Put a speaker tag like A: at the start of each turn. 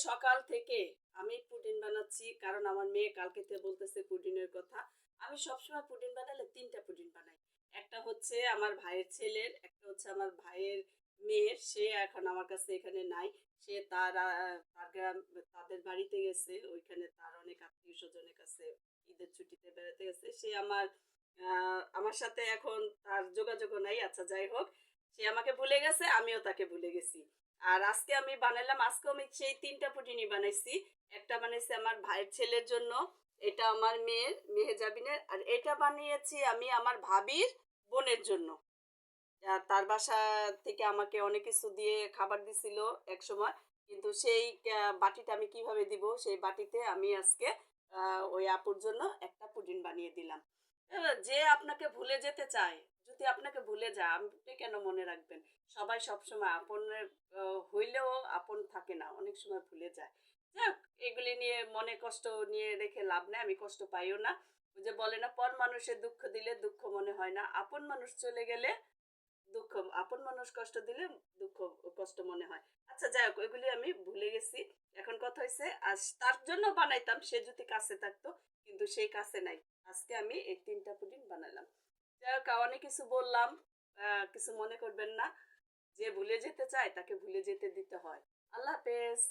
A: সকাল থেকে আমি পুডিং বানাচ্ছি কারণ আমার মেয়ে কালকেতে বলতেছে পুডিংয়ের কথা। আমি সবসময় পুডিং বানালে ৩ টা পুডিং বানাই। একটা হচ্ছে আমার ভাইয়ের ছেলের, একটা হচ্ছে আমার ভাইয়ের মেয়ের। সে এখন আমার কাছে এখানে নাই। সে তার তার গ্রাম তাদের বাড়িতে গেছে। ওইখানে তার অনেক আত্মীয়স্বজনের কাছে ঈদের ছুটিতে বেড়াতে গেছে। সে আমার সাথে এখন তার যোগাযোগও নাই। আচ্ছা যাই হোক। সে আমাকে ভুলে গেছে, আমিও তাকে ভুলে গেছি। আর আজকে আমি বানাইলাম, আজকেও আমি সেই ৩ টা পুডিংই বানাইছি। একটা বানাইছি আমার ভাইয়ের ছেলের জন্য, এটা আমার মেয়ের, মেহেজাবিনের, আর এটা বানিয়েছি আমি আমার ভাবির বোনের জন্য। তার বাসা থেকে আমাকে অনেক কিছু দিয়ে খাবার দিছিল একসময়। কিন্তু সেই বাটিটা আমি কিভাবে দিব, সেই বাটিতে আমি আজকে ওই আপুর জন্য একটা পুডিং বানিয়ে দিলাম। যে আপনাকে ভুলে যেতে চায়, যদি আপনাকে ভুলে যায় আপনি কেন মনে রাখবেন? সবাই সবসময় আপনের হইলেও আপন থাকে না, অনেক সময় ভুলে যায়। যাক, এগুলি নিয়ে মনে কষ্ট নিয়ে রেখে লাভ নেই, আমি কষ্ট পাইও না। ওই যে বলে না, পর মানুষের দুঃখ দিলে দুঃখ মনে হয় না, আপন মানুষ চলে গেলে দুঃখ, আপন মানুষ কষ্ট দিলে দুঃখ কষ্ট মনে হয়। আচ্ছা যাই হোক, ওইগুলি আমি ভুলে গেছি। এখন কথা হয়েছে, আজ তার জন্য বানাইতাম, সে যদি কাছে থাকতো, কিন্তু সেই কাছে নাই। আজকে আমি এই ৩ টা পুডিং বানালাম। যাই হোক, অনেক কিছু বললাম, কিছু মনে করবেন না। যে ভুলে যেতে চায় তাকে ভুলে যেতে দিতে হয়। আল্লাহ হাফেজ।